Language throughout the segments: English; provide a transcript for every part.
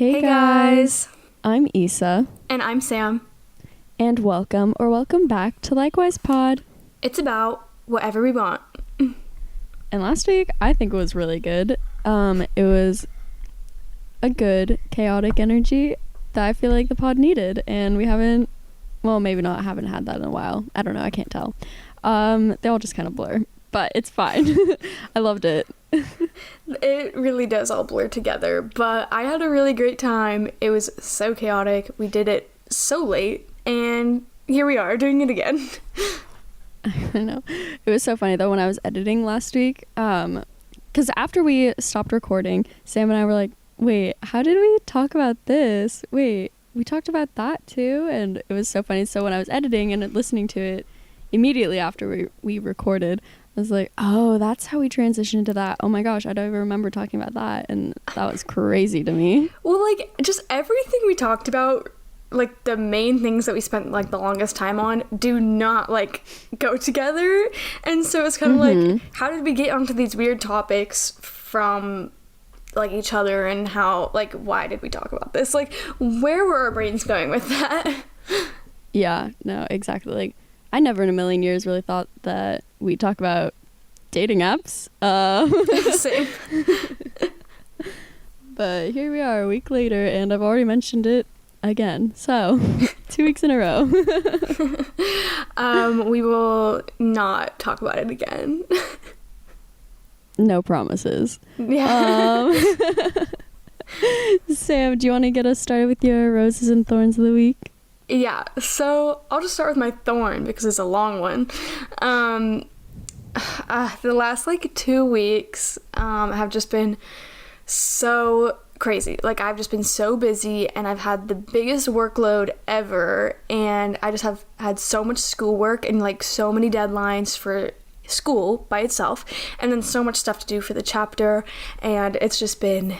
Hey Hey guys, guys, I'm Issa, and I'm Sam. and welcome back to Likewise Pod. It's about whatever we want. And last week, I think it was really good. It was a good chaotic energy that I feel like the pod needed, and we haven't had that in a while. I don't know, I can't tell. They all just kind of blur, but it's fine. I loved it. It really does all blur together, but I had a really great time. It was so chaotic. We did it so late, and here we are doing it again. I know. It was so funny though when I was editing last week, because after we stopped recording, Sam and I were like, wait, how did we talk about this? Wait, we talked about that too? And it was so funny. So when I was editing and listening to it immediately after we recorded, I was like, oh, that's how we transitioned to that. Oh my gosh, I don't even remember talking about that. And that was crazy to me. Well, like, just everything we talked about, like, the main things that we spent, like, the longest time on do not, like, go together. And so it's kind of like, how did we get onto these weird topics from, like, each other, and how, like, why did we talk about this? Like, where were our brains going with that? Yeah, no, exactly. Like, I never in a million years really thought that we'd talk about dating apps. Same. But here we are a week later, and I've already mentioned it again. So, 2 weeks in a row. We will not talk about it again. No promises. Yeah. Sam, do you want to get us started with your roses and thorns of the week? Yeah, so I'll just start with my thorn because it's a long one. The last, like, 2 weeks have just been so crazy. Like, I've just been so busy, and I've had the biggest workload ever, and I just have had so much schoolwork and, like, so many deadlines for school by itself, and then so much stuff to do for the chapter, and it's just been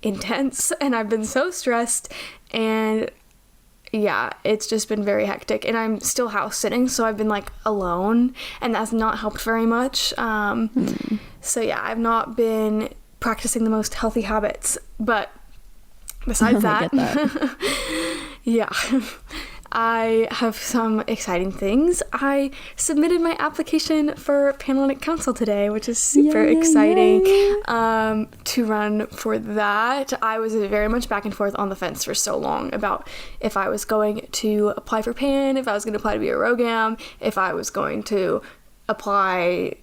intense, and I've been so stressed, and yeah, it's just been very hectic, and I'm still house sitting, so I've been, like, alone, and that's not helped very much. So yeah, I've not been practicing the most healthy habits, but besides I that, get that. yeah, I have some exciting things. I submitted my application for Panhellenic Council today, which is super exciting. To run for that. I was very much back and forth on the fence for so long about if I was going to apply for Pan, if I was going to apply to be a Rogam, if I was going to apply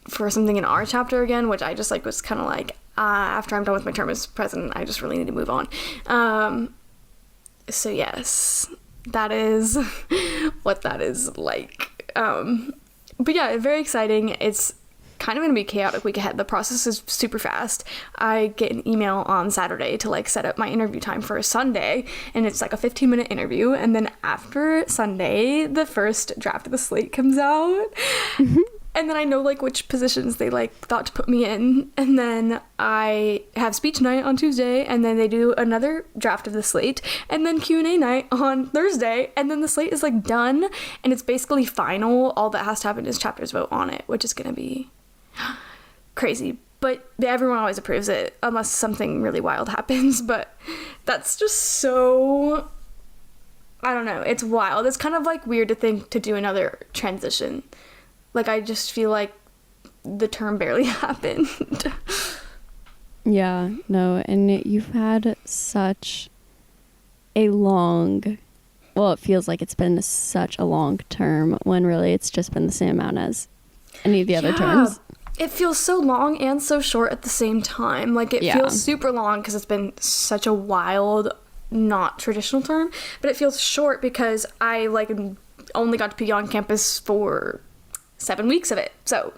for something in our chapter again, which I just, like, was kind of like, after I'm done with my term as president, I just really need to move on. So yes, that is what that is like. But yeah, very exciting. It's kind of going to be a chaotic week ahead. The process is super fast. I get an email on Saturday to, like, set up my interview time for Sunday, and it's like a 15-minute interview, and then after Sunday, the first draft of the slate comes out. And then I know, like, which positions they, like, thought to put me in. And then I have speech night on Tuesday, and then they do another draft of the slate, and then Q&A night on Thursday, and then the slate is, like, done, and it's basically final. All that has to happen is chapters vote on it, which is going to be crazy. But everyone always approves it, unless something really wild happens. But that's just so, I don't know, it's wild. It's kind of, like, weird to think to do another transition. Like, I just feel like the term barely happened. Yeah, no, and you've had such a long, well, it feels like it's been such a long term when really it's just been the same amount as any of the other terms. It feels so long and so short at the same time. Like, it feels super long because it's been such a wild, not traditional term, but it feels short because I, like, only got to be on campus for 7 weeks of it, so.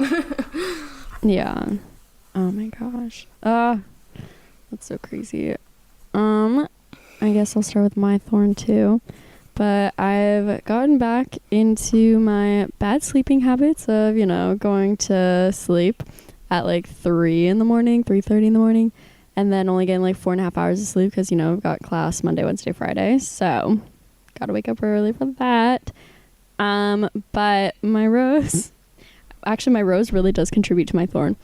Yeah. Oh my gosh. That's so crazy. I guess I'll start with my thorn too. But I've gotten back into my bad sleeping habits of, going to sleep at like 3 in the morning, 3:30 in the morning, and then only getting like 4.5 hours of sleep because, I've got class Monday, Wednesday, Friday. So gotta wake up early for that. But my rose really does contribute to my thorn.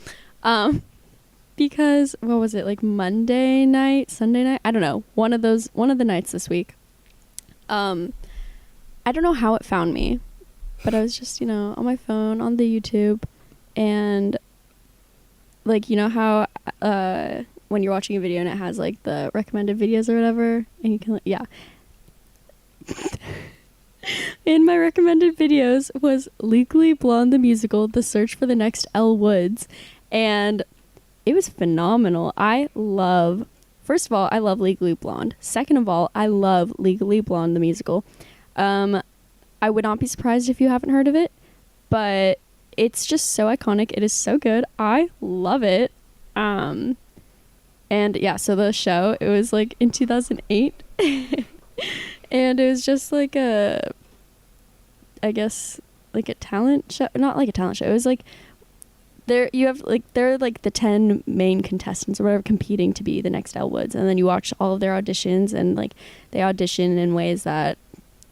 because what was it, like Monday night, Sunday night? I don't know. One of the nights this week. I don't know how it found me, but I was just, on my phone on the YouTube, and like, how when you're watching a video and it has like the recommended videos or whatever, and you can, yeah. In my recommended videos was Legally Blonde the musical, The Search for the Next Elle Woods, and it was phenomenal. First of all, I love Legally Blonde. Second of all, I love Legally Blonde the musical. I would not be surprised if you haven't heard of it, but it's just so iconic. It is so good. I love it. And yeah, so the show, it was like in 2008. And it was just like I guess like a talent show, not like a talent show. It was like there are like the 10 main contestants or whatever competing to be the next Elle Woods, and then you watch all of their auditions, and like they audition in ways that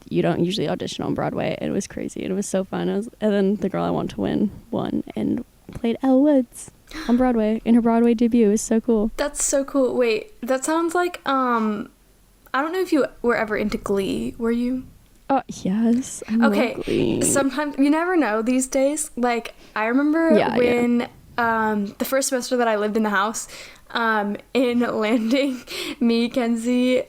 you don't usually audition on Broadway. It was crazy. It was so fun. And then the girl I want to win won and played Elle Woods on Broadway in her Broadway debut. It was so cool. That's so cool. Wait, that sounds like I don't know if you were ever into Glee. Were you? Oh, yes. I love Glee. Sometimes you never know these days. Like, I remember when the first semester that I lived in the house in Landing, me, Kenzie,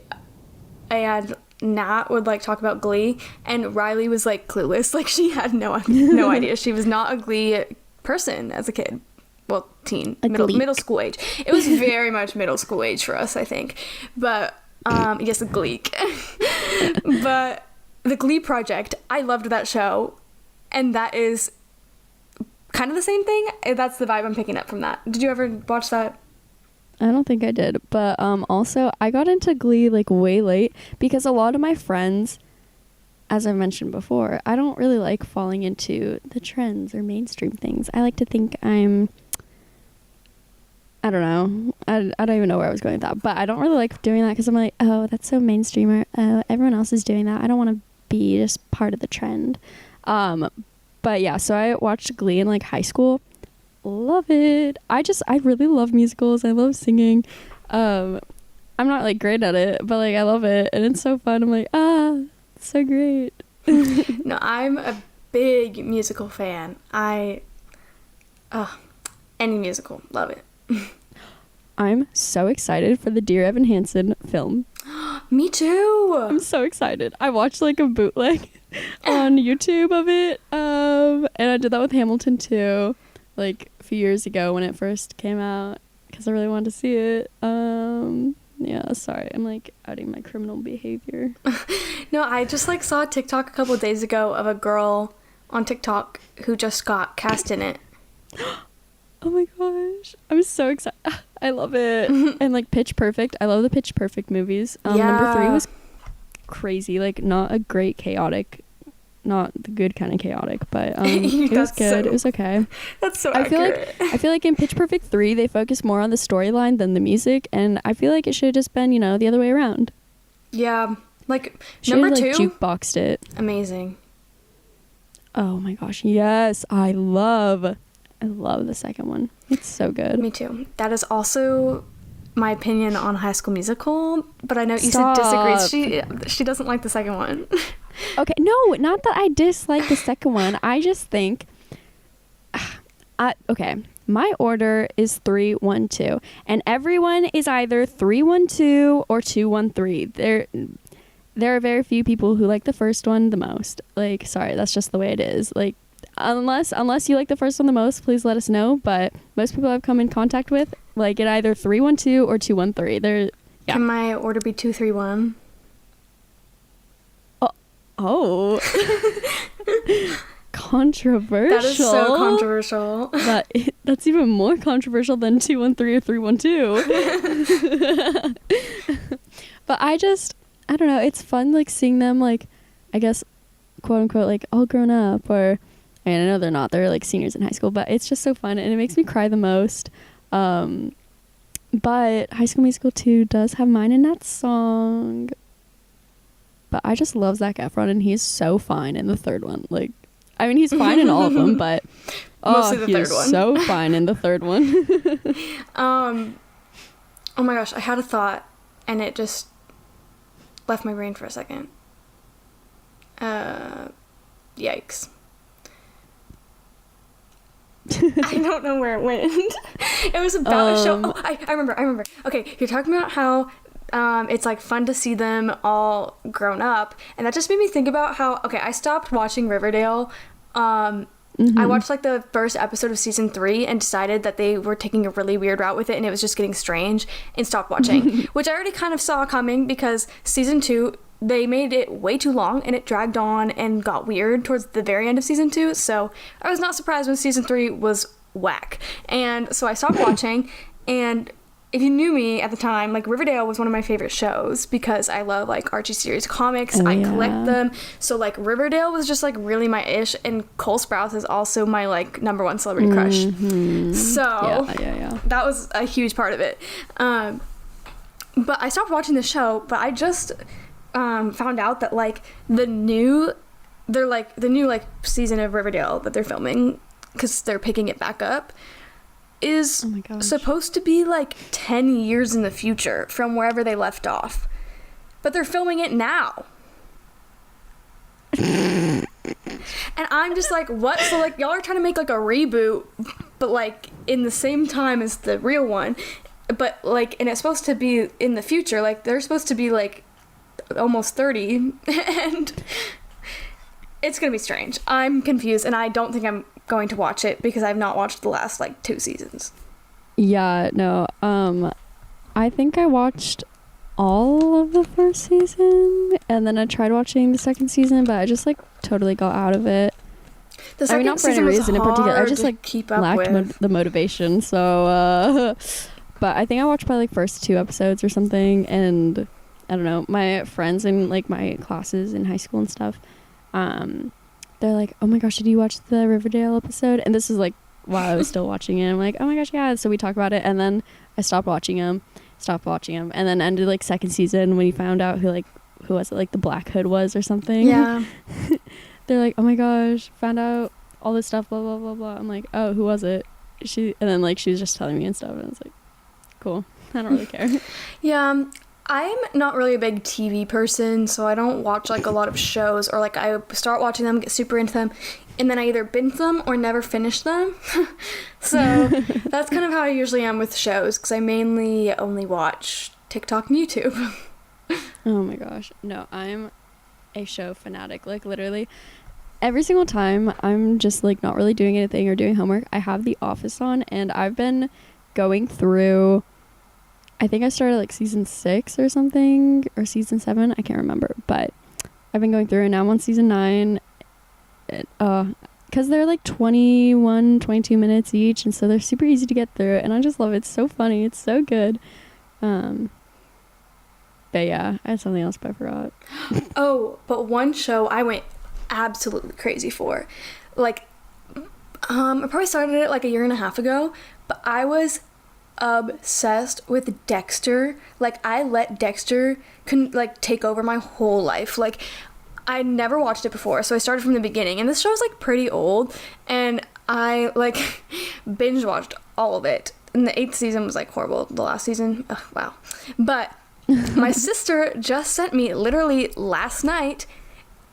and Nat would like talk about Glee, and Riley was like clueless. Like, she had no idea. She was not a Glee person as a kid. Well, teen, middle school age. It was very much middle school age for us, I think. But yes, a Gleek. But the Glee Project, I loved that show, and that is kind of the same thing. That's the vibe I'm picking up from that. Did you ever watch that? I don't think I did, but also I got into Glee like way late because a lot of my friends, as I've mentioned before, I don't really like falling into the trends or mainstream things. I like to think I don't know. I don't even know where I was going with that, but I don't really like doing that because I'm like, oh, that's so mainstream, or oh, everyone else is doing that. I don't want to be just part of the trend. But yeah, so I watched Glee in like high school. Love it. I really love musicals. I love singing. I'm not like great at it, but like I love it, and it's so fun. I'm like, it's so great. No, I'm a big musical fan. Any musical, love it. I'm so excited for the Dear Evan Hansen film. Me too. I'm so excited. I watched like a bootleg on YouTube of it, and I did that with Hamilton too, like a few years ago when it first came out, because I really wanted to see it. Yeah, sorry, I'm like outing my criminal behavior. No, I just like saw a TikTok a couple of days ago of a girl on TikTok who just got cast in it. Oh my gosh, I'm so excited. I love it. And like Pitch Perfect, I love the Pitch Perfect movies. Number 3 was crazy, like not a great chaotic, not the good kind of chaotic, but it was good. It was okay. That's so accurate. I feel like in Pitch Perfect 3 they focus more on the storyline than the music, and I feel like it should have just been, the other way around. Yeah, like Should've, number 2 jukeboxed it. Amazing. Oh my gosh, yes, I love the second one. It's so good. Me too. That is also my opinion on High School Musical, but I know Issa disagrees. She doesn't like the second one. Okay, no, not that I dislike the second one. I just think okay, my order is 3, 1, 2, and everyone is either 3, 1, 2 or 2, 1, 3. There are very few people who like the first one the most. Like, sorry, that's just the way it is. Like, unless you like the first one the most, please let us know. But most people I've come in contact with like it either 3, 1, 2 or 2, 1, 3. Yeah. Can my order be 2, 3, 1? Oh. Controversial. That is so controversial. That's even more controversial than 2, 1, 3 or 3, 1, 2. But I don't know. It's fun like seeing them like, I guess, quote unquote, like all grown up, or I know they're not. They're like seniors in high school, but it's just so fun and it makes me cry the most. But High School Musical 2 does have mine in that song. But I just love Zac Efron, and he's so fine in the third one. Like, I mean, he's fine in all of them, but Mostly the he third is one. so fine in the third one. Oh my gosh, I had a thought and it just left my brain for a second. Yikes. I don't know where it went. It was about a show. Oh, I remember. Okay, you're talking about how it's like fun to see them all grown up, and that just made me think about how, okay, I stopped watching Riverdale. I watched like the first episode of season 3 and decided that they were taking a really weird route with it and it was just getting strange, and stopped watching, which I already kind of saw coming because season 2, they made it way too long and it dragged on and got weird towards the very end of season 2. So I was not surprised when season 3 was whack. And so I stopped watching, and if you knew me at the time, like, Riverdale was one of my favorite shows because I love like Archie series comics. I collect them. So like Riverdale was just like really my ish, and Cole Sprouse is also my like number one celebrity crush. So that was a huge part of it. But I stopped watching the show, but I just found out that like the new season of Riverdale that they're filming, because they're picking it back up, is supposed to be like 10 years in the future from wherever they left off, but they're filming it now. And I'm just like, what? So like, y'all are trying to make like a reboot, but like in the same time as the real one, but like, and it's supposed to be in the future, like they're supposed to be like almost 30, and it's gonna be strange. I'm confused, and I don't think I'm going to watch it because I've not watched the last like 2 seasons. Yeah, no. I think I watched all of the first season, and then I tried watching the second season, but I just like totally got out of it. The second not for any season was reason in particular. I just like keep up lacked with. the motivation. So, but I think I watched probably like first 2 episodes or something, and I don't know. My friends in like my classes in high school and stuff, they're like, oh my gosh, did you watch the Riverdale episode? And this is like while I was still watching it. I'm like, oh my gosh, yeah. So we talk about it, and then I stopped watching them, and then ended like second season when you found out who was it, like the Black Hood was or something. Yeah. They're like, oh my gosh, found out all this stuff, blah blah blah blah. I'm like, oh, who was it? And then like she was just telling me and stuff, and I was like, cool. I don't really care. Yeah. I'm not really a big TV person, so I don't watch like a lot of shows, or like I start watching them, get super into them, and then I either binge them or never finish them. So that's kind of how I usually am with shows, because I mainly only watch TikTok and YouTube. Oh my gosh. No, I'm a show fanatic. Like literally every single time I'm just like not really doing anything or doing homework, I have The Office on, and I've been going through, I think I started like season 6 or something, or season 7, I can't remember, but I've been going through, and now I'm on season 9, because they're like 22 minutes each, and so they're super easy to get through, and I just love it. It's so funny, it's so good. But yeah, I had something else, but I forgot. Oh, but one show I went absolutely crazy for, like, I probably started it like a year and a half ago, but I was obsessed with Dexter. Like, I let Dexter take over my whole life. Like, I never watched it before, so I started from the beginning, and this show is like pretty old, and I like binge watched all of it, and the 8th season was like horrible. The last season, wow. But my sister just sent me literally last night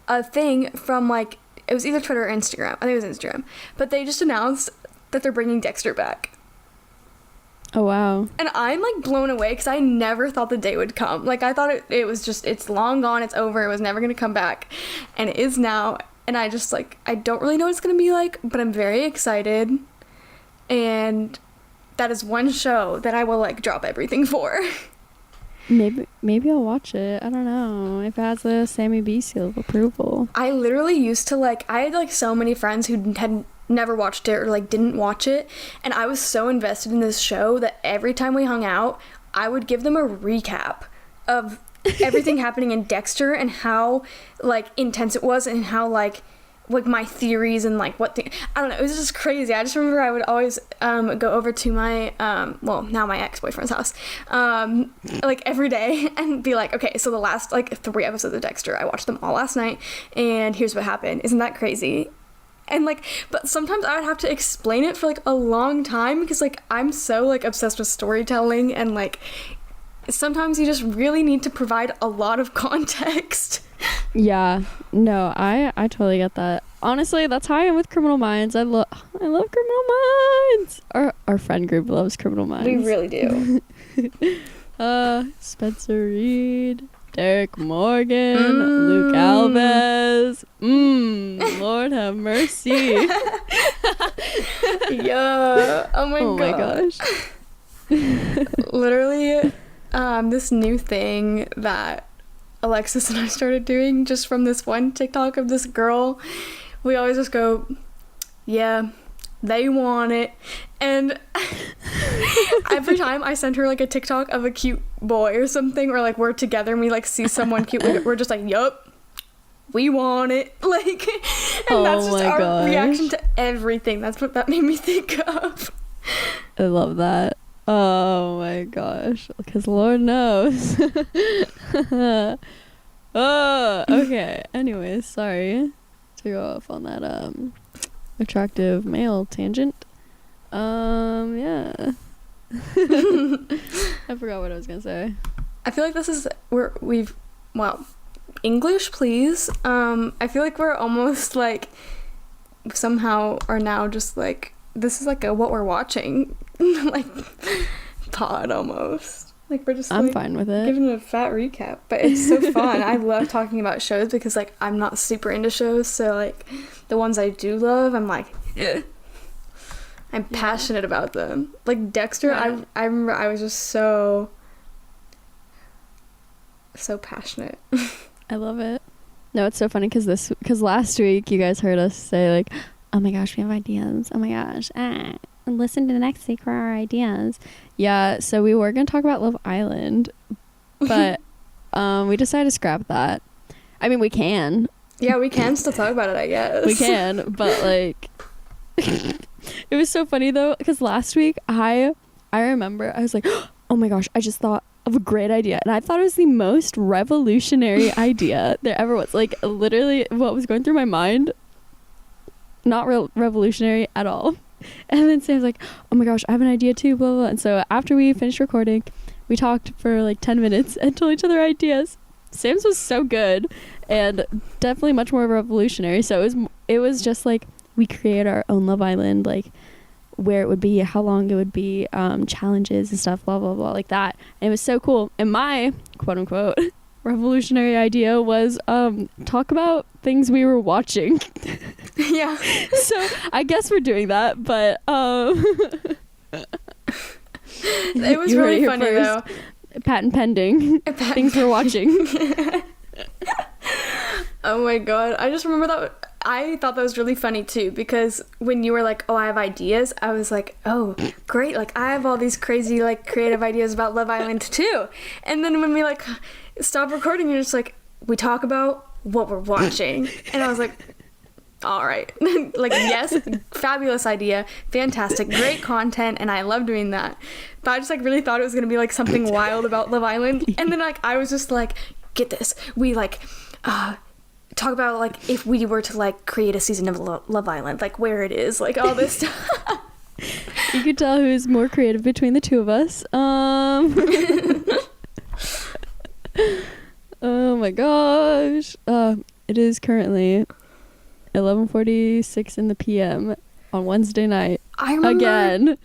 a thing from like, it was either Twitter or Instagram. I think it was Instagram, but they just announced that they're bringing Dexter back. Oh wow. And I'm like blown away, because I never thought the day would come. Like, I thought it was just, it's long gone, it's over, it was never gonna come back, and it is now. And I just like, I don't really know what it's gonna be like, but I'm very excited, and that is one show that I will like drop everything for. Maybe I'll watch it. I don't know if it has a Sammy B seal of approval. I literally used to like, I had like so many friends who had never watched it or like didn't watch it, and I was so invested in this show that every time we hung out, I would give them a recap of everything happening in Dexter and how like intense it was, and how like my theories and like what I don't know, it was just crazy. I just remember I would always go over to my now my ex-boyfriend's house like every day and be like, okay, so the last like 3 episodes of Dexter, I watched them all last night, and here's what happened. Isn't that crazy? And like, but sometimes I would have to explain it for like a long time because like I'm so like obsessed with storytelling, and like sometimes you just really need to provide a lot of context. Yeah, no, I totally get that. Honestly, that's how I am with Criminal Minds. I love Criminal Minds. Our friend group loves Criminal Minds. We really do. Spencer Reed, Derek Morgan, Luke Alves. Lord have mercy. Yeah. Oh my gosh. Literally, this new thing that Alexis and I started doing just from this one TikTok of this girl. We always just go, yeah, they want it. And every time I send her like a TikTok of a cute boy or something, or like we're together and we like see someone cute, we're just like, yup, we want it. Like, and that's just our reaction to everything. That's what that made me think of. I love that. Oh my gosh, because Lord knows. Oh, okay. Anyways, sorry to go off on that attractive male tangent. Yeah. I forgot what I was gonna say. I feel like this is English, please. I feel like we're almost like somehow are now just like this is like a what we're watching like pod almost. Like we're just I'm fine with it. Giving a fat recap, but it's so fun. I love talking about shows because like I'm not super into shows, so like the ones I do love, I'm like I'm passionate about them. Like Dexter, right. I remember I was just so passionate. I love it. No, it's so funny because last week you guys heard us say like, oh my gosh, we have ideas. Oh my gosh, listen to the next week for our ideas. Yeah, so we were gonna talk about Love Island, but we decided to scrap that. I mean, we can. Yeah, we can still talk about it, I guess. We can, but like it was so funny though because last week I remember I was like, oh my gosh, I just thought of a great idea, and I thought it was the most revolutionary idea there ever was. Like literally what was going through my mind, not revolutionary at all. And then Sam's like, oh my gosh, I have an idea too, blah, blah, blah. And so after we finished recording, we talked for like 10 minutes and told each other ideas. Sam's was so good and definitely much more revolutionary. So it was just like we create our own Love Island, like where it would be, how long it would be, challenges and stuff, blah, blah, blah, like that. And it was so cool. And my quote unquote revolutionary idea was talk about things we were watching. Yeah. So I guess we're doing that, but it was really funny though. Patent pending. Things we're watching. Oh my god, I just remember that. I thought that was really funny too, because when you were like, oh, I have ideas, I was like, oh great, like I have all these crazy like creative ideas about Love Island too. And then when we like stop recording, you're just like, we talk about what we're watching. And I was like, all right. Like, yes, fabulous idea, fantastic, great content, and I love doing that. But I just like really thought it was gonna be like something wild about Love Island. And then like I was just like, get this, we like talk about like if we were to like create a season of Love Island, like where it is, like all this stuff. You could tell who's more creative between the two of us. Oh my gosh. It is currently 11:46 in the PM on Wednesday night. I remember again.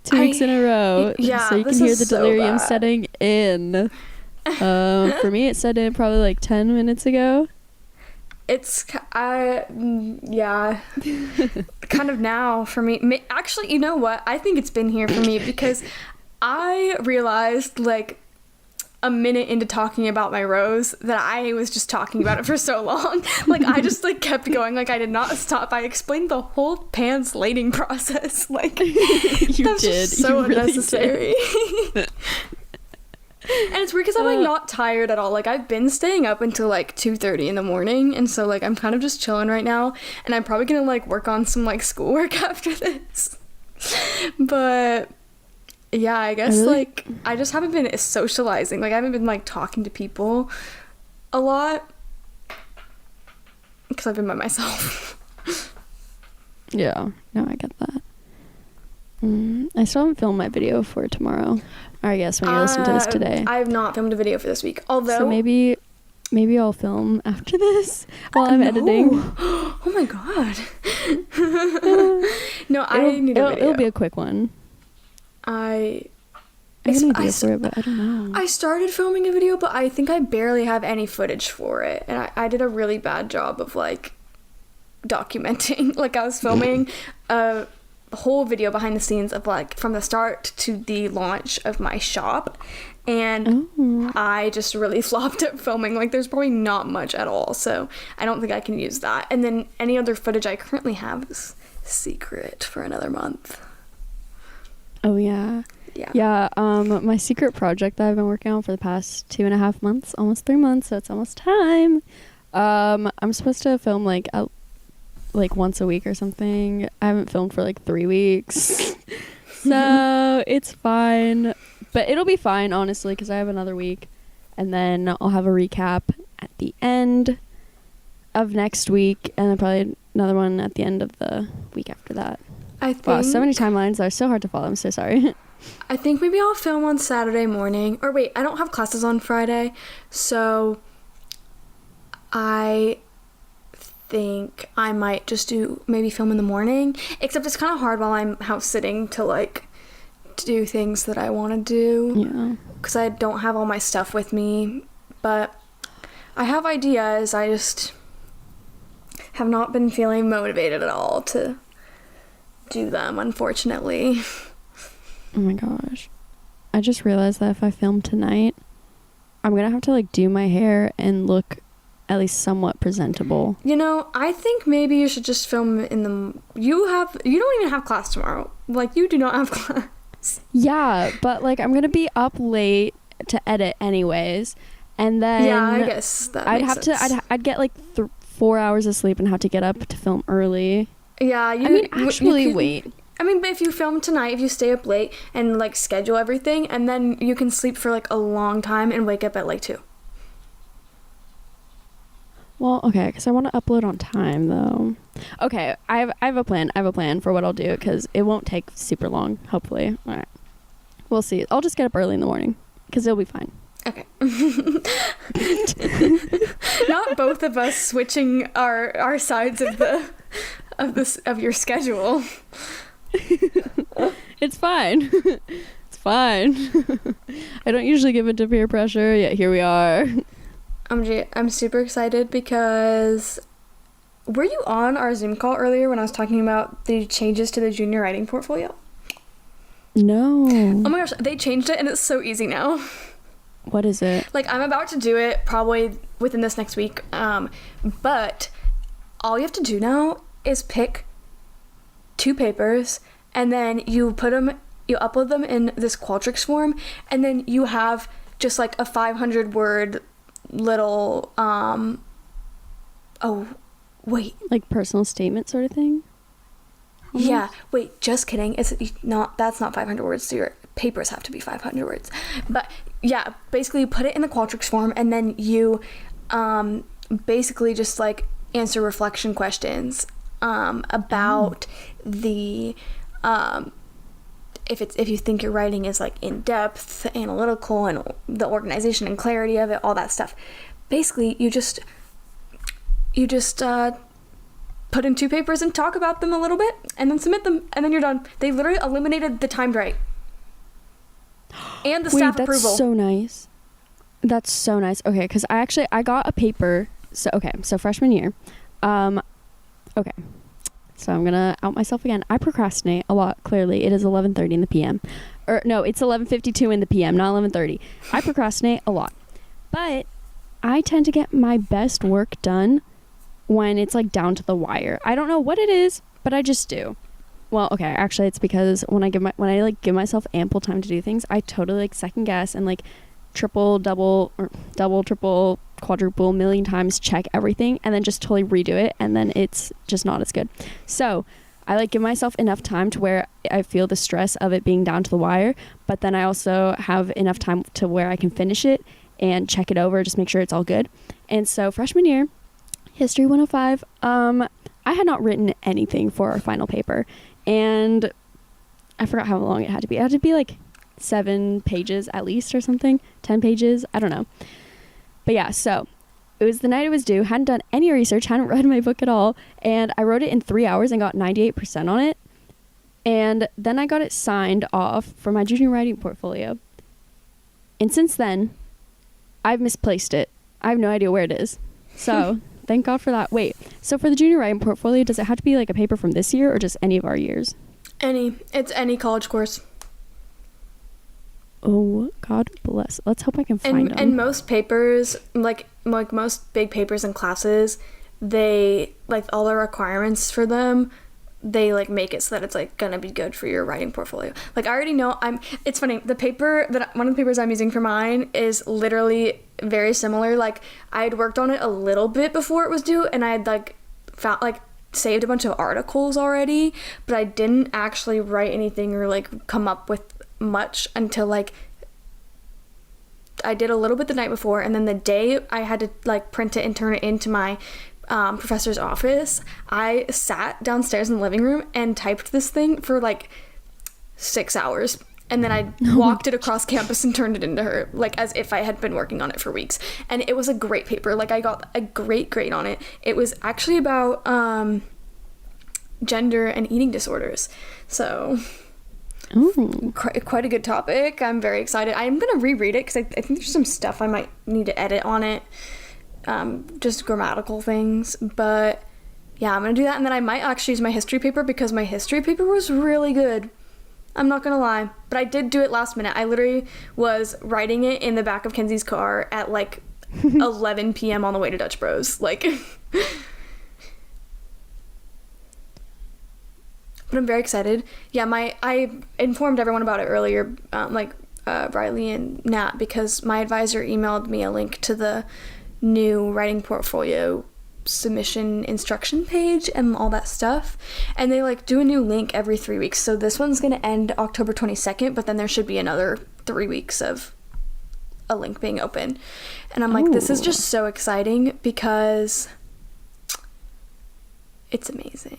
2 weeks in a row. Yeah, so you can hear the delirium setting in. For me, it set in probably like 10 minutes ago. It's yeah, kind of now for me. Actually, you know what? I think it's been here for me because I realized like a minute into talking about my rose that I was just talking about it for so long. Like I just like kept going, like I did not stop. I explained the whole pan slating process. Like you that's did. Just so you really unnecessary. Did. And it's weird because I'm like not tired at all. Like I've been staying up until like 2:30 in the morning, and so like I'm kind of just chilling right now, and I'm probably gonna like work on some like schoolwork after this. But yeah, I guess like I just haven't been socializing. Like I haven't been like talking to people a lot because I've been by myself. Yeah, no, I get that. I still haven't filmed my video for tomorrow. Or I guess when you listen to this today. I have not filmed a video for this week. Although, so maybe I'll film after this while I'm editing. Oh my god. No, I need a video. It'll be a quick one. I have an idea for it, but I don't know. I started filming a video, but I think I barely have any footage for it. And I did a really bad job of, like, documenting. Like, I was filming a whole video behind the scenes of, like, from the start to the launch of my shop. And I just really flopped at filming. Like, there's probably not much at all. So I don't think I can use that. And then any other footage I currently have is secret for another month. Oh, yeah. Yeah, my secret project that I've been working on for the past 2.5 months, almost 3 months, so it's almost time. I'm supposed to film, like, once a week or something. I haven't filmed for, like, 3 weeks. So, it's fine. But it'll be fine, honestly, because I have another week. And then I'll have a recap at the end of next week, and then probably another one at the end of the week after that. Wow, so many timelines that are so hard to follow. I'm so sorry. I think maybe I'll film on Saturday morning. Or wait, I don't have classes on Friday. So I think I might just maybe film in the morning. Except it's kind of hard while I'm house sitting to, like, do things that I want to do. Yeah. Because I don't have all my stuff with me. But I have ideas. I just have not been feeling motivated at all to do them, unfortunately. Oh my gosh. I just realized that if I film tonight, I'm going to have to, like, do my hair and look at least somewhat presentable. You know, I think maybe you should just film in the... You don't even have class tomorrow. Like, you do not have class. Yeah, but, like, I'm going to be up late to edit anyways. And then... Yeah, I guess that makes sense. I'd get, like, 4 hours of sleep and have to get up to film early. Yeah, wait. I mean, but if you film tonight, if you stay up late and, like, schedule everything, and then you can sleep for, like, a long time and wake up at, like, 2. Well, okay, because I want to upload on time, though. Okay, I have a plan. I have a plan for what I'll do, because it won't take super long, hopefully. All right. We'll see. I'll just get up early in the morning, because it'll be fine. Okay. Not both of us switching our sides of your schedule. It's fine. It's fine. I don't usually give in to peer pressure, yet here we are. I'm super excited because... Were you on our Zoom call earlier when I was talking about the changes to the junior writing portfolio? No. Oh my gosh, they changed it and it's so easy now. What is it? Like, I'm about to do it probably within this next week, but all you have to do now is pick 2 papers, and then you upload them in this Qualtrics form, and then you have just, like, a 500-word little, like personal statement sort of thing? Almost? Yeah, wait, just kidding. That's not 500 words, so your papers have to be 500 words. But, yeah, basically you put it in the Qualtrics form, and then you, basically just, like, answer reflection questions, about the, if you think your writing is, like, in-depth, analytical, and the organization and clarity of it, all that stuff. Basically, you just put in 2 papers and talk about them a little bit, and then submit them, and then you're done. They literally eliminated the timed write. And the staff approval. That's so nice. That's so nice. Okay, because I got a paper. So freshman year. Okay. So I'm going to out myself again. I procrastinate a lot, clearly. It is 11:30 in the PM. Or no, it's 11:52 in the PM, not 11:30. I procrastinate a lot. But I tend to get my best work done when it's, like, down to the wire. I don't know what it is, but I just do. Well, okay, actually it's because when I give myself ample time to do things, I totally, like, second guess and, like, triple, double, triple, quadruple, million times check everything and then just totally redo it, and then it's just not as good. So I, like, give myself enough time to where I feel the stress of it being down to the wire, but then I also have enough time to where I can finish it and check it over, just make sure it's all good. And so freshman year, History 105, I had not written anything for our final paper, and I forgot how long it had to be. It had to be like 7 pages at least or something, 10 pages, I don't know. But yeah, so it was the night it was due, hadn't done any research, hadn't read my book at all, and I wrote it in 3 hours and got 98% on it. And then I got it signed off for my junior writing portfolio. And since then, I've misplaced it. I have no idea where it is. So thank God for that. Wait, so for the junior writing portfolio, does it have to be like a paper from this year or just any of our years? It's any college course. Oh, God bless. Let's hope I can find them. And most papers, like most big papers in classes, they, like, all the requirements for them, they, like, make it so that it's, like, gonna be good for your writing portfolio. Like, I already know, it's funny, one of the papers I'm using for mine is literally very similar. Like, I had worked on it a little bit before it was due, and I had, like, saved a bunch of articles already, but I didn't actually write anything or, like, come up with much until, like, I did a little bit the night before, and then the day I had to, like, print it and turn it into my professor's office, I sat downstairs in the living room and typed this thing for like 6 hours, and then I walked it across campus and turned it into her, like, as if I had been working on it for weeks. And it was a great paper. Like, I got a great grade on it. It was actually about gender and eating disorders, so quite a good topic. I'm very excited. I'm gonna reread it because I think there's some stuff I might need to edit on it, just grammatical things. But yeah, I'm gonna do that, and then I might actually use my history paper because my history paper was really good. I'm not gonna lie, but I did do it last minute. I literally was writing it in the back of Kenzie's car at like 11 p.m. on the way to Dutch Bros. Like, but I'm very excited. Yeah, I informed everyone about it earlier, Riley and Nat, because my advisor emailed me a link to the new writing portfolio submission instruction page and all that stuff, and they like do a new link every 3 weeks. So this one's gonna end October 22nd, but then there should be another 3 weeks of a link being open, and I'm like, this is just so exciting because it's amazing.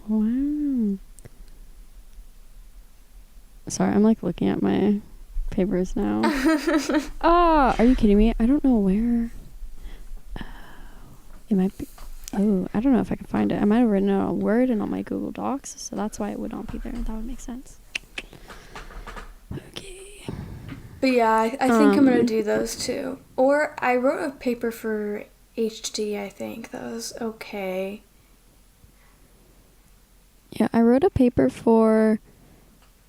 Wow. Sorry, I'm like looking at my papers now. Oh, are you kidding me? I don't know where. It might be. Oh, I don't know if I can find it. I might have written it on a Word and on my Google Docs, so that's why it would not be there. That would make sense. Okay. But yeah, I think I'm gonna do those too. Or I wrote a paper for HD. I think that was okay. Yeah, I wrote a paper from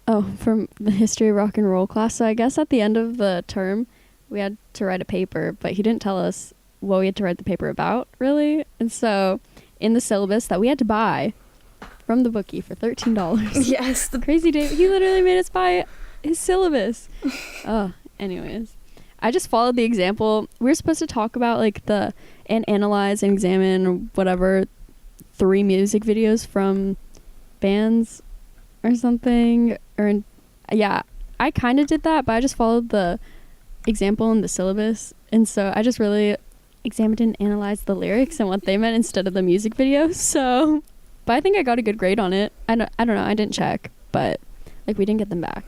the history of rock and roll class. So I guess at the end of the term, we had to write a paper, but he didn't tell us what we had to write the paper about, really. And so in the syllabus that we had to buy from the bookie for $13. Yes. The crazy day. He literally made us buy his syllabus. Anyways. I just followed the example. We were supposed to talk about like and analyze and examine whatever 3 music videos from bands or something. Yeah, I kind of did that, but I just followed the example in the syllabus. And so I just really examined and analyzed the lyrics and what they meant instead of the music video. So, but I think I got a good grade on it. I don't know. I didn't check, but like we didn't get them back.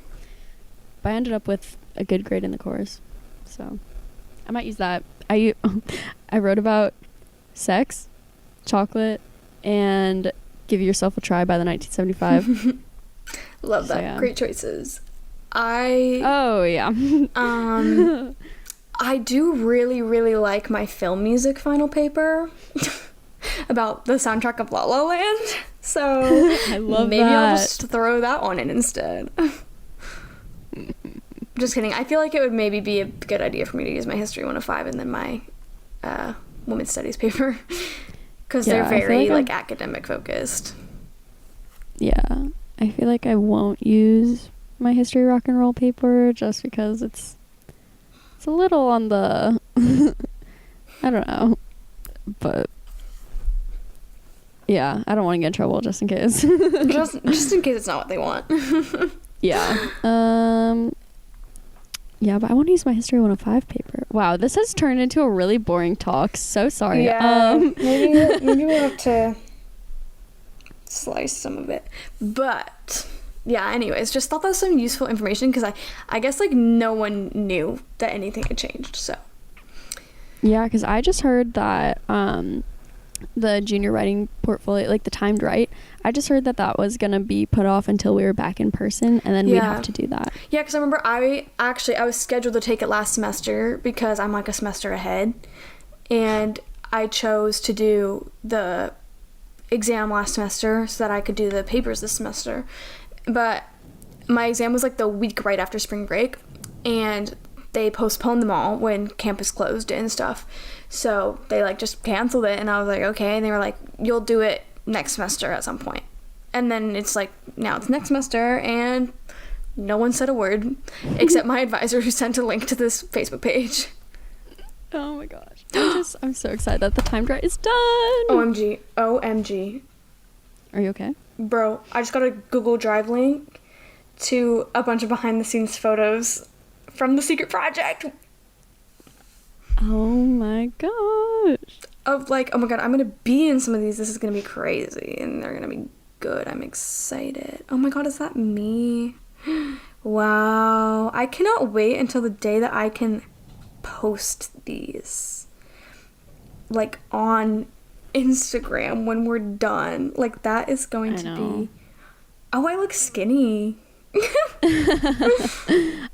But I ended up with a good grade in the course. So I might use that. I wrote about sex, chocolate, and Give Yourself a Try by the 1975. Love that. So, yeah. Great choices. Oh yeah. I do really, really like my film music final paper about the soundtrack of La La Land. So I love maybe that. I'll just throw that one in instead. Just kidding. I feel like it would maybe be a good idea for me to use my History 105 and then my Women's Studies paper. Because they're very like academic focused. Yeah. I feel like I won't use my History Rock and Roll paper just because it's a little on the I don't know, but yeah, I don't want to get in trouble just in case. just in case it's not what they want. Yeah. Yeah, but I want to use my History 105 paper. Wow, this has turned into a really boring talk. So sorry. Yeah, maybe we'll have to slice some of it. But yeah, anyways, just thought that was some useful information because I guess like no one knew that anything had changed. So Yeah, because I just heard that the junior writing portfolio, like the timed write, I just heard that was going to be put off until we were back in person, and then we'd have to do that. Yeah, because I remember I was scheduled to take it last semester because I'm like a semester ahead, and I chose to do the exam last semester so that I could do the papers this semester. But my exam was like the week right after spring break, and they postponed them all when campus closed and stuff. So they like just canceled it, and I was like, okay. And they were like, you'll do it next semester at some point. And then it's like, now it's next semester, and no one said a word except my advisor, who sent a link to this Facebook page. Oh my gosh. I'm so excited that the timed write is done. OMG. Are you okay? Bro, I just got a Google Drive link to a bunch of behind the scenes photos from the secret project. Oh my gosh. Of like, oh my god, I'm gonna be in some of these. This is gonna be crazy, and they're gonna be good. I'm excited. Oh my god, is that me? Wow. I cannot wait until the day that I can post these, like, on Instagram when we're done. Like, that is going to be... Oh, I look skinny.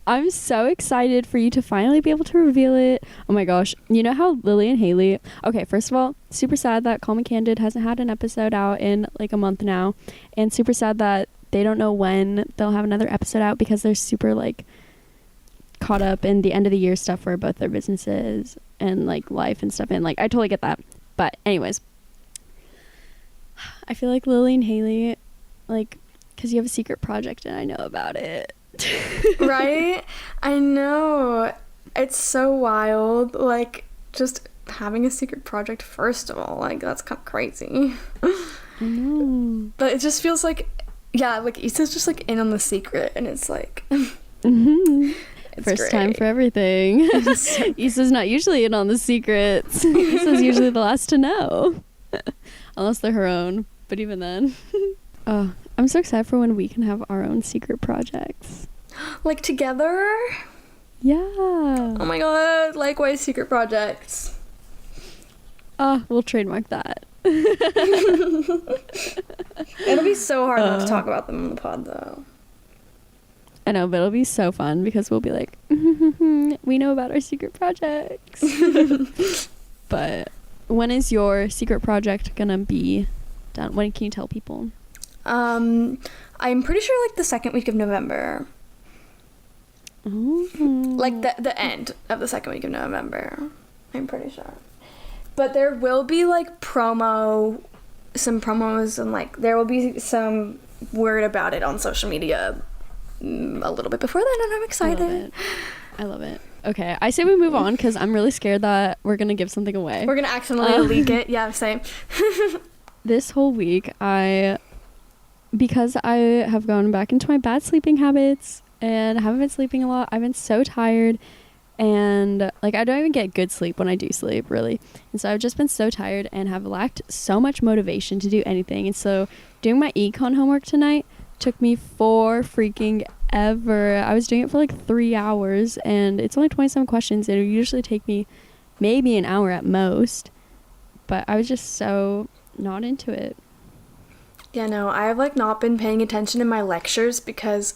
I'm so excited for you to finally be able to reveal it. Oh my gosh. You know how Lily and Haley... Okay, first of all, super sad that Call Me Candid hasn't had an episode out in like a month now. And super sad that they don't know when they'll have another episode out because they're super like caught up in the end of the year stuff for both their businesses and like life and stuff. And like, I totally get that. But anyways, I feel like Lily and Haley, like, because you have a secret project and I know about it. Right? I know. It's so wild. Like, just having a secret project, first of all, like, that's kind of crazy. I know. But it just feels like, yeah, like, Issa's just, like, in on the secret, and it's like... Mm-hmm. It's First great. time for everything. Issa's not usually in on the secrets. Issa's usually the last to know. Unless they're her own. But even then. Oh, I'm so excited for when we can have our own secret projects. Like, together? Yeah. Oh my god, likewise secret projects. We'll trademark that. It'll be so hard not to talk about them on the pod, though. I know, but it'll be so fun because we'll be like, we know about our secret projects. But when is your secret project gonna be done? When can you tell people? I'm pretty sure like the second week of November. Oh. Like the end of the second week of November. I'm pretty sure. But there will be like some promos, and like there will be some word about it on social media a little bit before then, and I'm excited. I love it. Okay, I say we move on because I'm really scared that we're gonna give something away. We're gonna accidentally leak it. Yeah, same. This whole week, because I have gone back into my bad sleeping habits and haven't been sleeping a lot, I've been so tired, and like I don't even get good sleep when I do sleep, really. And so I've just been so tired and have lacked so much motivation to do anything. And so doing my econ homework tonight took me for freaking ever. I was doing it for like 3 hours, and it's only 27 questions. It'll usually take me maybe an hour at most, but I was just so not into it. Yeah, no, I have like not been paying attention in my lectures because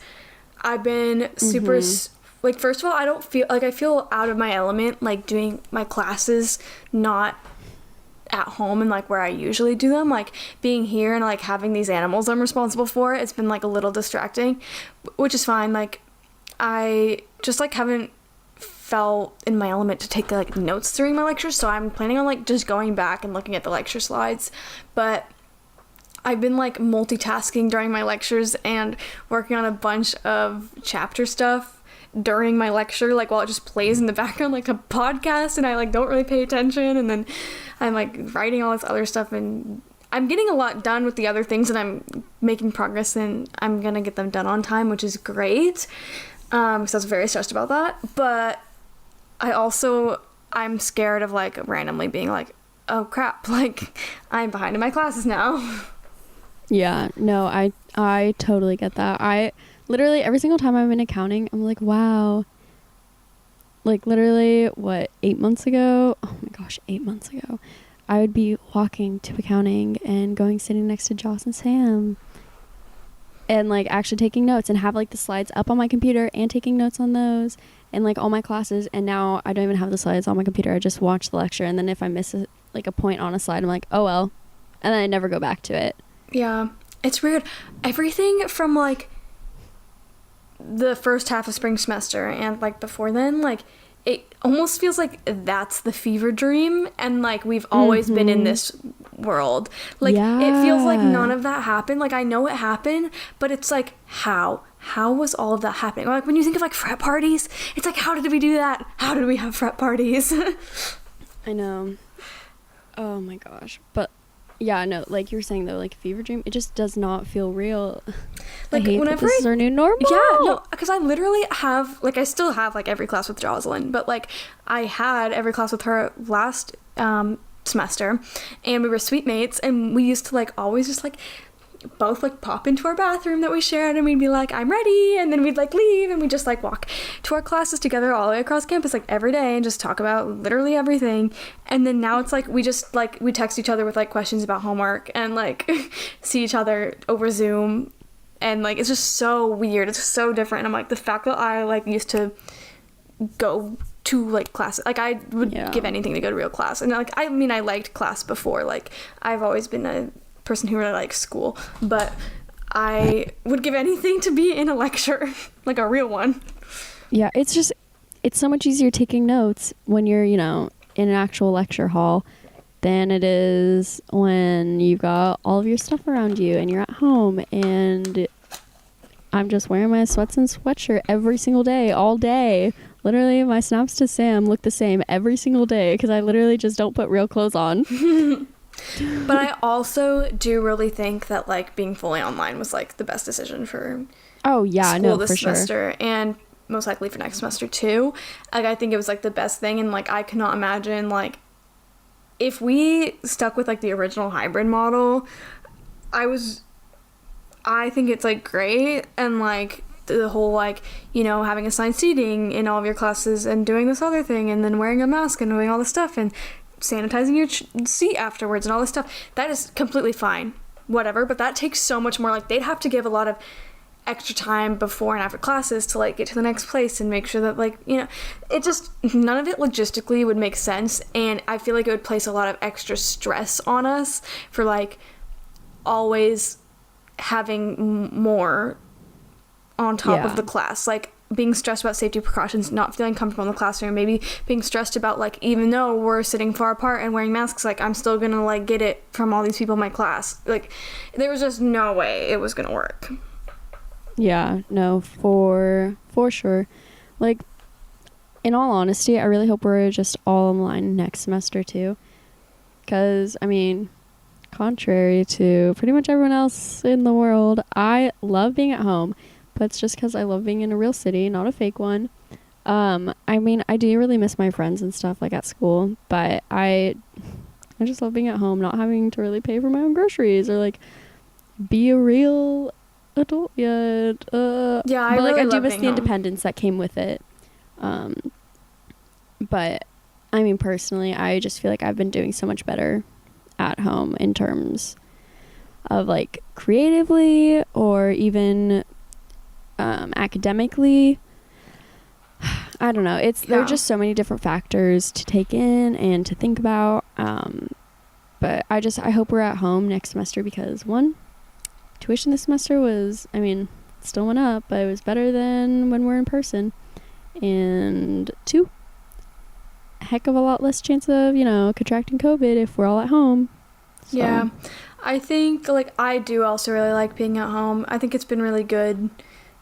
I've been super like, first of all, I feel out of my element, like doing my classes not at home and like where I usually do them, like being here and like having these animals I'm responsible for. It's been like a little distracting, which is fine. Like I just like haven't felt in my element to take like notes during my lectures, so I'm planning on like just going back and looking at the lecture slides. But I've been like multitasking during my lectures and working on a bunch of chapter stuff during my lecture, like while it just plays in the background like a podcast, and I like don't really pay attention, and then I'm like writing all this other stuff, and I'm getting a lot done with the other things, and I'm making progress, and I'm gonna get them done on time, which is great, because I was very stressed about that. But I'm scared of like randomly being like, oh crap, like I'm behind in my classes now. Yeah, no, I totally get that. I literally every single time I'm in accounting, I'm like, wow. Like literally, what, 8 months ago? Oh my gosh, 8 months ago, I would be walking to accounting and going sitting next to Joss and Sam, and like actually taking notes and have like the slides up on my computer and taking notes on those and like all my classes. And now I don't even have the slides on my computer. I just watch the lecture, and then if I miss a point on a slide, I'm like, oh well, and then I never go back to it. Yeah, it's weird. Everything from like the first half of spring semester and like before then, like it almost feels like that's the fever dream, and like we've always been in this world. Like it feels like none of that happened. Like I know it happened, but it's like how was all of that happening? Or like when you think of like frat parties, it's like, how did we do that? How did we have frat parties? I know. Oh my gosh. But yeah, no, like you were saying though, like fever dream, it just does not feel real. Like I hate whenever that this is our new normal. Yeah, no, because I literally have, like, I still have like every class with Jocelyn, but like I had every class with her last semester, and we were suite mates, and we used to like always just like both like pop into our bathroom that we shared, and we'd be like, I'm ready, and then we'd like leave, and we'd just like walk to our classes together all the way across campus like every day and just talk about literally everything. And then now it's like we just like we text each other with like questions about homework and like see each other over Zoom, and like it's just so weird, it's so different. And I'm like, the fact that I like used to go to like class, like I would give anything to go to real class. And like I mean, I liked class before, like I've always been a person who really likes school, but I would give anything to be in a lecture, like a real one. Yeah, it's so much easier taking notes when you're, you know, in an actual lecture hall than it is when you've got all of your stuff around you and you're at home. And I'm just wearing my sweats and sweatshirt every single day, all day. Literally, my snaps to Sam look the same every single day because I literally just don't put real clothes on. But I also do really think that like being fully online was like the best decision for school this semester, and most likely for next semester too. Like I think it was like the best thing, and like I cannot imagine like if we stuck with like the original hybrid model. I think it's like great, and like the whole like, you know, having assigned seating in all of your classes and doing this other thing and then wearing a mask and doing all this stuff and sanitizing your seat afterwards and all this stuff, that is completely fine, whatever. But that takes so much more. Like they'd have to give a lot of extra time before and after classes to like get to the next place and make sure that like, you know, it just, none of it logistically would make sense. And I feel like it would place a lot of extra stress on us for like always having more on top of the class, like being stressed about safety precautions, not feeling comfortable in the classroom, maybe being stressed about like, even though we're sitting far apart and wearing masks, like I'm still gonna like get it from all these people in my class. Like there was just no way it was gonna work. Yeah, no, for sure. Like in all honesty, I really hope we're just all online next semester too, because I mean, contrary to pretty much everyone else in the world, I love being at home. But it's just because I love being in a real city, not a fake one. I mean, I do really miss my friends and stuff like at school, but I just love being at home, not having to really pay for my own groceries or like be a real adult yet. Yeah, but like really I do love miss being the home. independence that came with it. But I mean, personally, I just feel like I've been doing so much better at home in terms of like creatively or even academically. I don't know. There are just so many different factors to take in and to think about. But I hope we're at home next semester because one, tuition this semester was, I mean, still went up, but it was better than when we're in person. And two, a heck of a lot less chance of, you know, contracting COVID if we're all at home. So. Yeah. I think like I do also really like being at home. I think it's been really good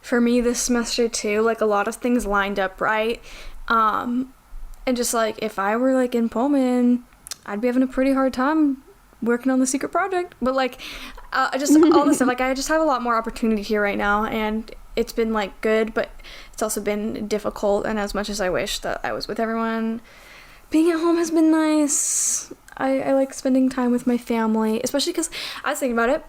for me this semester too. Like a lot of things lined up right. And just like if I were like in Pullman, I'd be having a pretty hard time working on the secret project. But like just all this stuff, like I just have a lot more opportunity here right now, and it's been like good, but it's also been difficult. And as much as I wish that I was with everyone, being at home has been nice. I like spending time with my family, especially because I was thinking about it.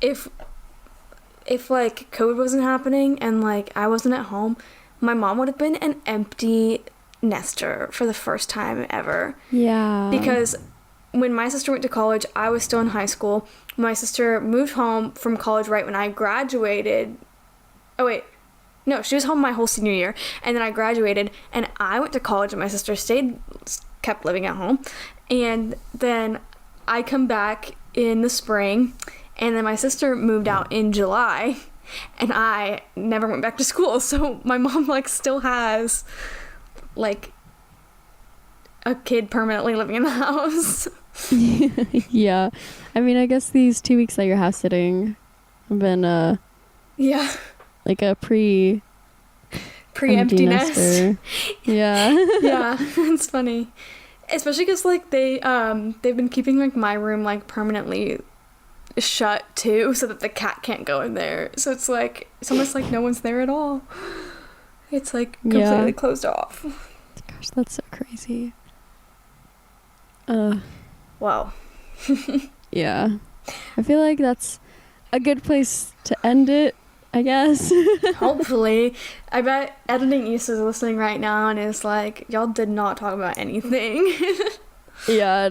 If like COVID wasn't happening and like I wasn't at home, my mom would have been an empty nester for the first time ever. Yeah. Because when my sister went to college, I was still in high school. My sister moved home from college right when I graduated. Oh wait, no, she was home my whole senior year, and then I graduated, and I went to college, and my sister kept living at home, and then I come back in the spring, and then my sister moved out in July, and I never went back to school, so my mom like still has like a kid permanently living in the house. Yeah. I mean, I guess these 2 weeks that you're house sitting have been Yeah. like a pre-empty nest. Yeah. Yeah, it's funny, especially because like they've been keeping like my room like permanently shut too, so that the cat can't go in there. So it's almost like no one's there at all. It's like completely closed off. Gosh, that's so crazy. Wow. Yeah. I feel like that's a good place to end it, I guess. Hopefully. I bet Editing East is listening right now and is like, y'all did not talk about anything. Yeah.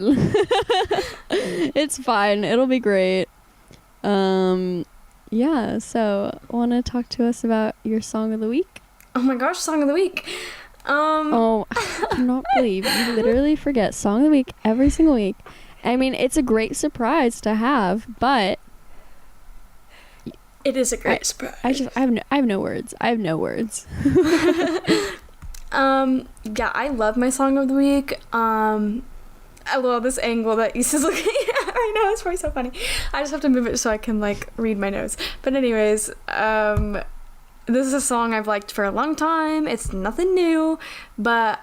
It's fine. It'll be great. Yeah, so want to talk to us about your song of the week? Oh my gosh, song of the week. Oh, I cannot believe you literally forget song of the week every single week. I mean, it's a great surprise to have, but it is a great surprise. I have no words. I have no words. Yeah, I love my song of the week. I love this angle that Issa's looking at right now. It's probably so funny. I just have to move it so I can like read my notes. But anyways, this is a song I've liked for a long time. It's nothing new, but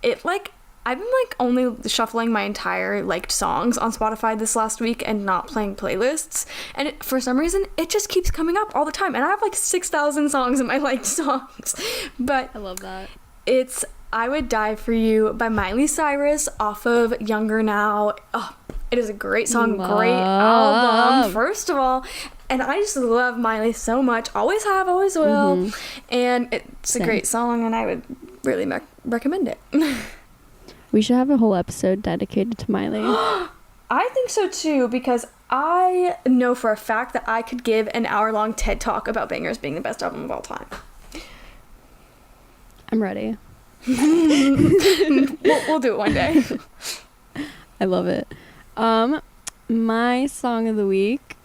it like I've been like only shuffling my entire liked songs on Spotify this last week and not playing playlists, and for some reason it just keeps coming up all the time, and I have like 6,000 songs in my liked songs. But I love that. It's I Would Die For You by Miley Cyrus off of Younger Now. Oh, it is a great song, great album, first of all. And I just love Miley so much. Always have, always will. And it's a great song, and I would really recommend it. We should have a whole episode dedicated to Miley. I think so too, because I know for a fact that I could give an hour-long TED Talk about Bangers being the best album of all time. I'm ready. We'll do it one day. I love it. My song of the week,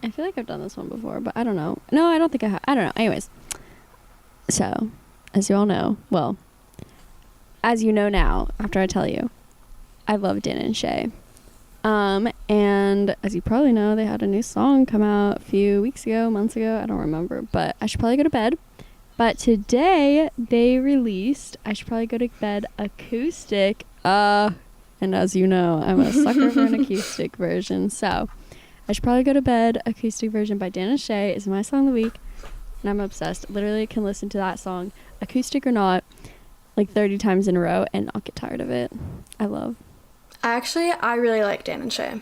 I feel like I've done this one before, but I don't know. No, I don't think I have. I don't know. Anyways, so as you all know, well, as you know now, after I tell you, I love Dan and Shay. And as you probably know, they had a new song come out a few weeks ago, months ago, I don't remember, but I should probably go to bed. But today they released I Should Probably Go to Bed acoustic. And as you know, I'm a sucker for an acoustic version. So I Should Probably Go to Bed acoustic version by Dan and Shay is my song of the week. And I'm obsessed. Literally can listen to that song, acoustic or not, like 30 times in a row and not get tired of it. I really like Dan and Shay.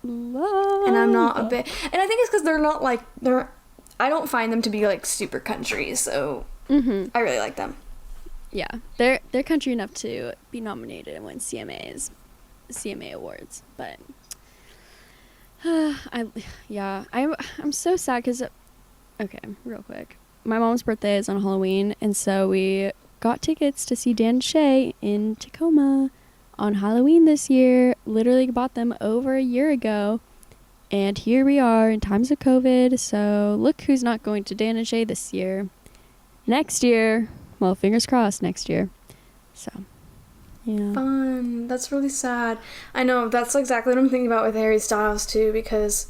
Love. And I'm not a bit, and I think it's because I don't find them to be like super country, so I really like them. Yeah, they're country enough to be nominated and win CMA awards, but I'm so sad because, okay, real quick, my mom's birthday is on Halloween, and so we got tickets to see Dan and Shay in Tacoma on Halloween this year. Literally bought them over a year ago. And here we are in times of COVID, so look who's not going to Dan and Shay this year. Next year, well, fingers crossed next year. So, yeah. Fun. That's really sad. I know, that's exactly what I'm thinking about with Harry Styles, too, because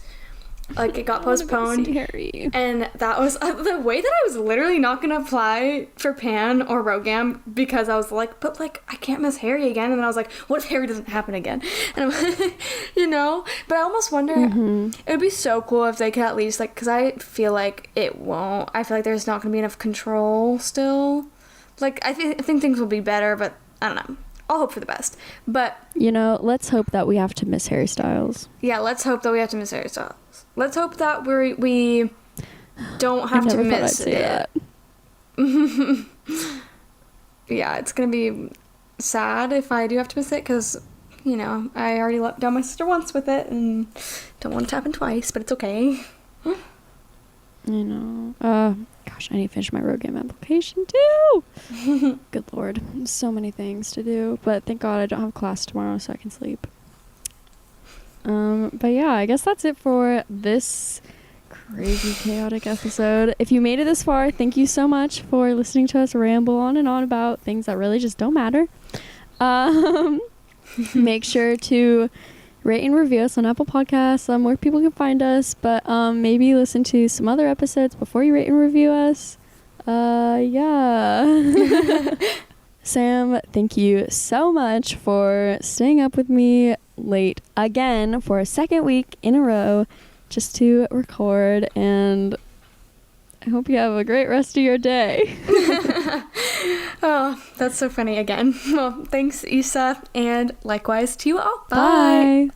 Like, it got I wanna go postponed. see Harry. And that was the way that I was literally not gonna apply for Pan or Rogam, because I was like, but like, I can't miss Harry again. And then I was like, what if Harry doesn't happen again? And I'm, you know, but I almost wonder, it would be so cool if they could at least, like, because I feel like it won't. I feel like there's not gonna be enough control still. Like, I think things will be better, but I don't know. I'll hope for the best. But, You know, let's hope that we have to miss Harry Styles. yeah, let's hope that we have to miss Harry Styles. Let's hope that we don't have to miss it. Yeah, it's gonna be sad if I do have to miss it, because, you know, I already let down my sister once with it and don't want it to happen twice, but it's okay. I know. Gosh, I need to finish my road game application too. Good Lord. So many things to do. But thank God I don't have class tomorrow, so I can sleep. But yeah, I guess that's it for this crazy chaotic episode. If you made it this far, thank you so much for listening to us ramble on and on about things that really just don't matter. Make sure to rate and review us on Apple Podcasts, where people can find us, but maybe listen to some other episodes before you rate and review us. Yeah. Sam, thank you so much for staying up with me late again for a second week in a row just to record, and I hope you have a great rest of your day. Oh, that's so funny again. Well, thanks, Issa, and likewise to you all. Bye.